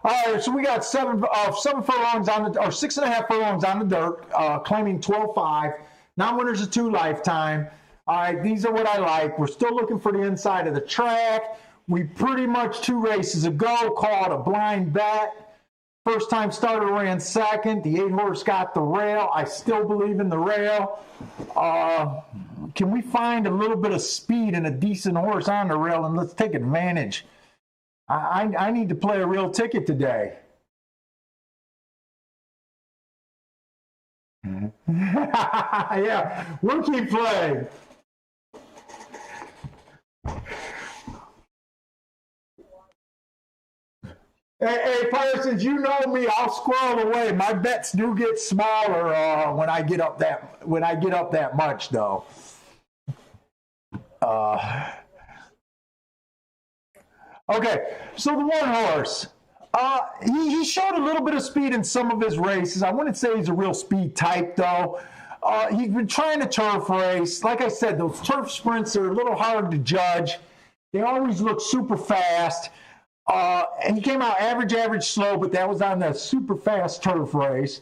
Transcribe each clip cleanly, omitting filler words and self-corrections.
All right, so we got seven furlongs on the, or 6.5 furlongs on the dirt, claiming 12.5. Non-winners of 2 lifetime. All right, these are what I like. We're still looking for the inside of the track. We pretty much 2 races ago called a blind bet. First time starter ran second. The 8 horse got the rail. I still believe in the rail. Can we find a little bit of speed and a decent horse on the rail, and let's take advantage? I need to play a real ticket today. Yeah, we'll keep playing. Hey, Parsons, you know me. I'll squirrel away. My bets do get smaller when I get up that much, though. Okay, so the 1 horse. He showed a little bit of speed in some of his races. I wouldn't say he's a real speed type, though. He's been trying to turf race. Like I said, those turf sprints are a little hard to judge. They always look super fast. And he came out average, slow, but that was on the super fast turf race.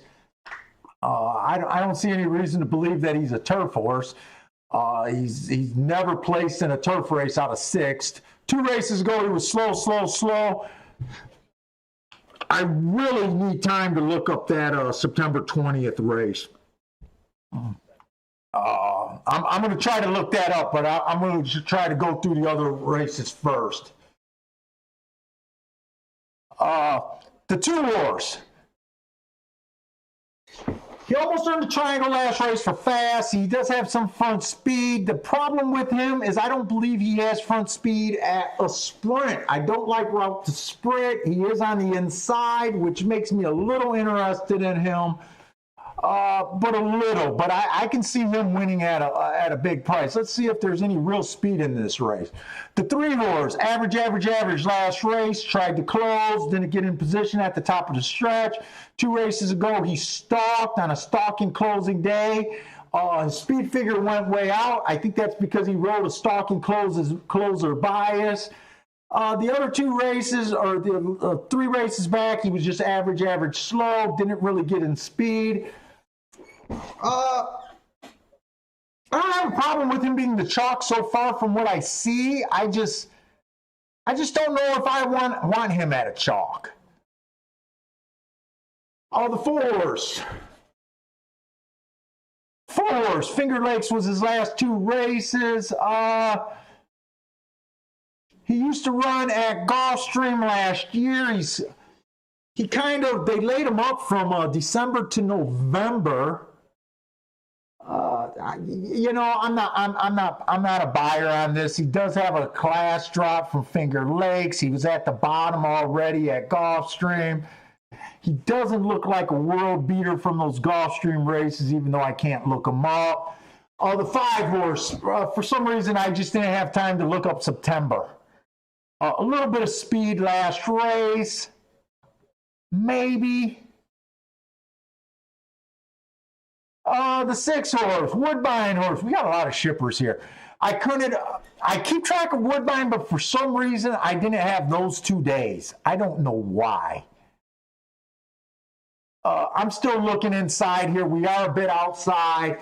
I don't see any reason to believe that he's a turf horse. He's never placed in a turf race out of 6th. 2 races ago, he was slow. I really need time to look up that September 20th race. I'm going to try to look that up, but I'm going to try to go through the other races first. The 2 horse. He almost earned the triangle last race for fast. He does have some front speed. The problem with him is I don't believe he has front speed at a sprint. I don't like route to sprint. He is on the inside, which makes me a little interested in him. But a little. But I can see him winning at a big price. Let's see if there's any real speed in this race. The 3 horse, average last race. Tried to close, didn't get in position at the top of the stretch. 2 races ago, he stalked on a stalking closing day. His speed figure went way out. I think that's because he rode a stalking closer bias. The other 2 races, or the 3 races back, he was just average slow. Didn't really get in speed. I don't have a problem with him being the chalk so far from what I see. I just don't know if I want him at a chalk. The 4 horse. 4 horse. Finger Lakes was his last 2 races. He used to run at Gulfstream last year. They laid him up from December to November. I'm not a buyer on this. He does have a class drop from Finger Lakes. He was at the bottom already at Gulfstream. He doesn't look like a world beater from those Gulfstream races, even though I can't look him up. The 5 horse, for some reason, I just didn't have time to look up September. A little bit of speed last race, maybe. The 6 horse, Woodbine horse. We got a lot of shippers here. I keep track of Woodbine, but for some reason, I didn't have those 2 days. I don't know why. I'm still looking inside here. We are a bit outside.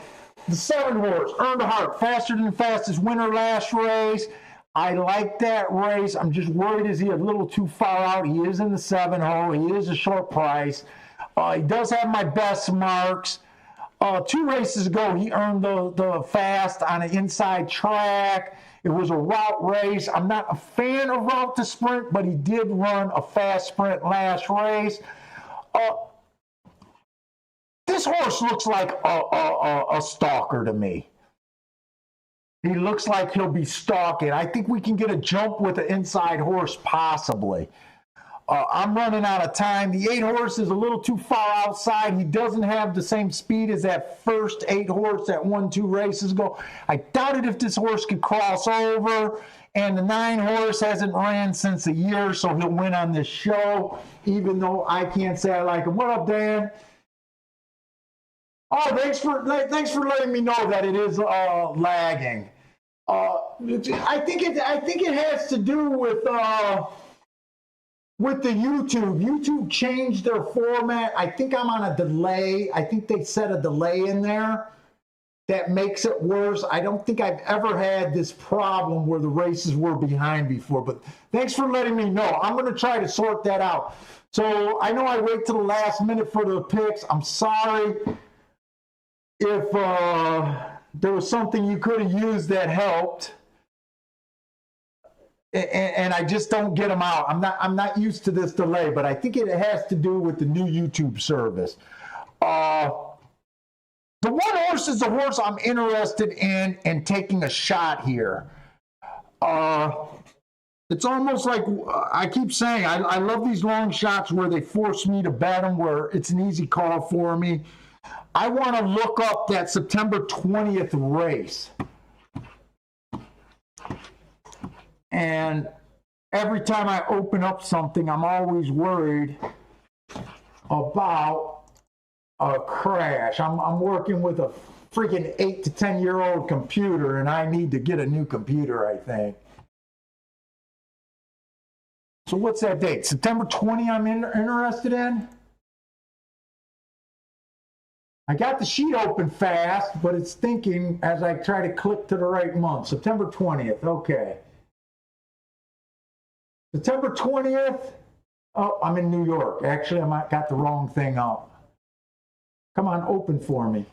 The 7 horse, Earned a Heart, faster than the fastest winner last race. I like that race. I'm just worried, is he a little too far out? He is in the 7 hole. He is a short price. He does have my best marks. 2 races ago, he earned the fast on an inside track. It was a route race. I'm not a fan of route to sprint, but he did run a fast sprint last race. This horse looks like a stalker to me. He looks like he'll be stalking. I think we can get a jump with the inside horse, possibly. I'm running out of time. The 8 horse is a little too far outside. He doesn't have the same speed as that first 8 horse that won 2 races ago. I doubted if this horse could cross over. And the 9 horse hasn't ran since a year, so he'll win on this show, even though I can't say I like him. What up, Dan? Oh, thanks for letting me know that it is lagging. I think it has to do with with the YouTube changed their format. I think I'm on a delay. I think they set a delay in there that makes it worse. I don't think I've ever had this problem where the races were behind before, but thanks for letting me know. I'm going to try to sort that out. So I know I wait till the last minute for the picks. I'm sorry if there was something you could have used that helped. And I just don't get them out. I'm not used to this delay, but I think it has to do with the new YouTube service. The one horse is the horse I'm interested in and taking a shot here. It's almost like I keep saying, I love these long shots where they force me to bet them, where it's an easy call for me. I want to look up that September 20th race. And every time I open up something, I'm always worried about a crash. I'm working with a freaking 8 to 10 year old computer, and I need to get a new computer, I think. So what's that date? September 20 I'm interested in? I got the sheet open fast, but it's thinking as I try to click to the right month. September 20th, okay. September 20th, oh, I'm in New York. Actually, I might got the wrong thing up. Come on, open for me.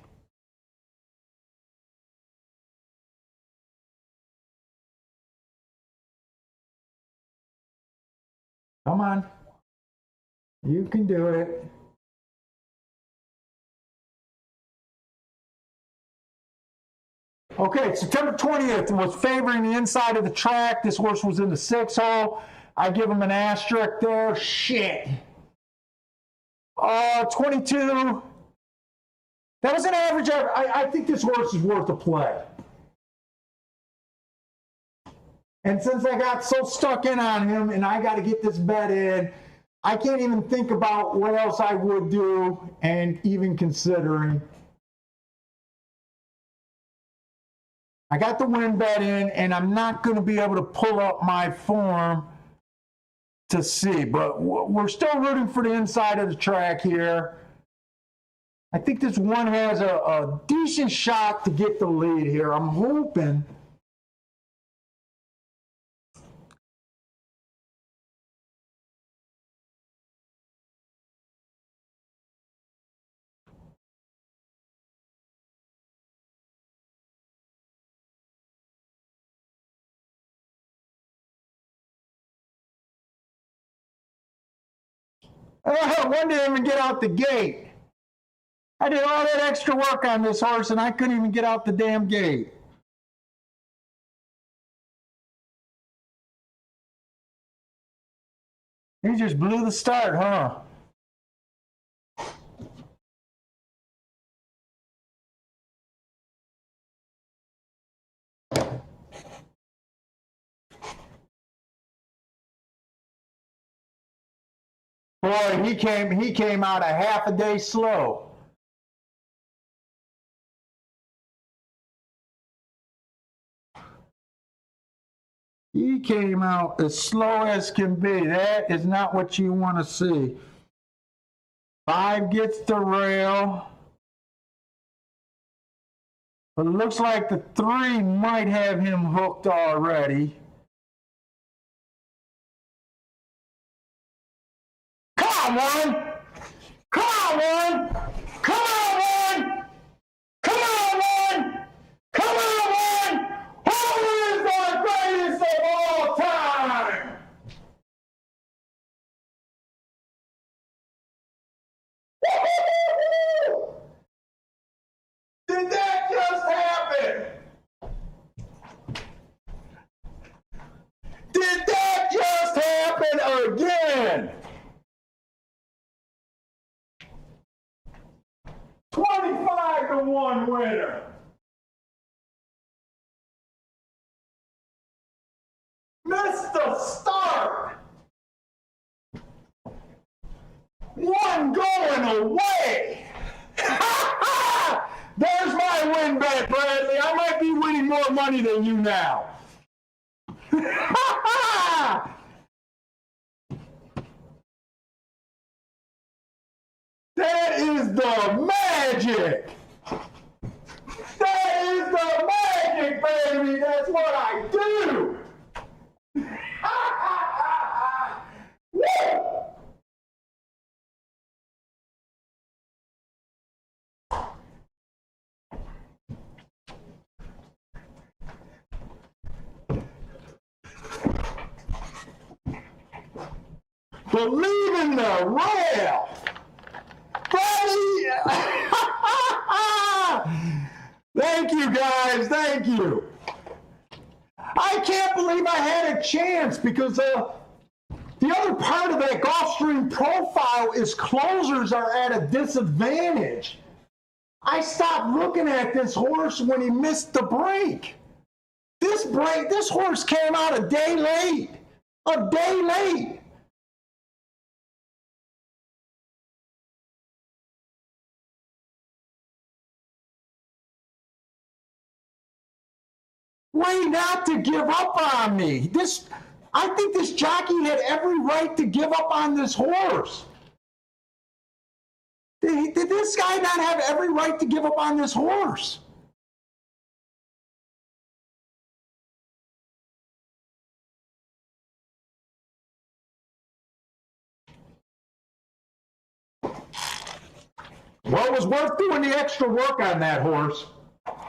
Come on. You can do it. Okay, September 20th was favoring the inside of the track. This horse was in the 6 hole. I give him an asterisk there. Shit. 22. That was an average. I think this horse is worth a play. And since I got so stuck in on him and I got to get this bet in, I can't even think about what else I would do and even considering. I got the win bet in, and I'm not going to be able to pull up my form to see, but we're still rooting for the inside of the track here. I think this one has a decent shot to get the lead here. I'm hoping. I wanted him to get out the gate. I did all that extra work on this horse, and I couldn't even get out the damn gate. He just blew the start, huh? Boy, he came out a half a day slow. He came out as slow as can be. That is not what you want to see. 5 gets the rail. But it looks like the 3 might have him hooked already. Come on! Come on! Come on! Come on! Come on! Who is the greatest of all time? Did that just happen? Did that just happen again? 25-1 winner. Missed the start. 1 going away. There's my win bet, Bradley. I might be winning more money than you now. the magic. That is the magic, baby. That's what I do. Woo! Believe in the rail. Buddy. Thank you, guys. Thank you. I can't believe I had a chance because the other part of that Gulfstream profile is closers are at a disadvantage. I stopped looking at this horse when he missed the break. This horse came out a day late. A day late. Way not to give up on me. I think this jockey had every right to give up on this horse. Did this guy not have every right to give up on this horse? Well, it was worth doing the extra work on that horse.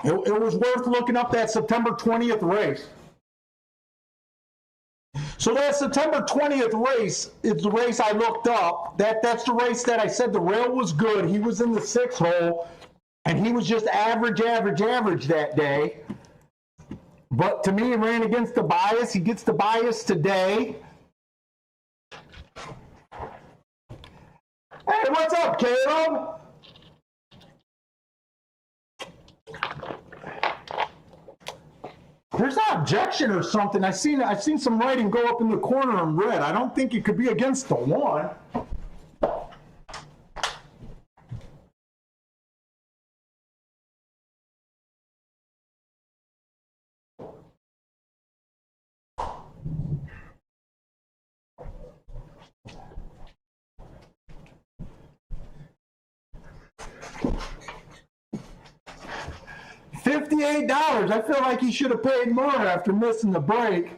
It was worth looking up that September 20th race. So that September 20th race is the race I looked up. That's the race that I said the rail was good. He was in the 6th hole, and he was just average that day. But to me, he ran against the bias. He gets the bias today. Hey, what's up, Caleb? There's an objection or something. I've seen some writing go up in the corner in red. I don't think it could be against the one. $58. I feel like he should have paid more after missing the break.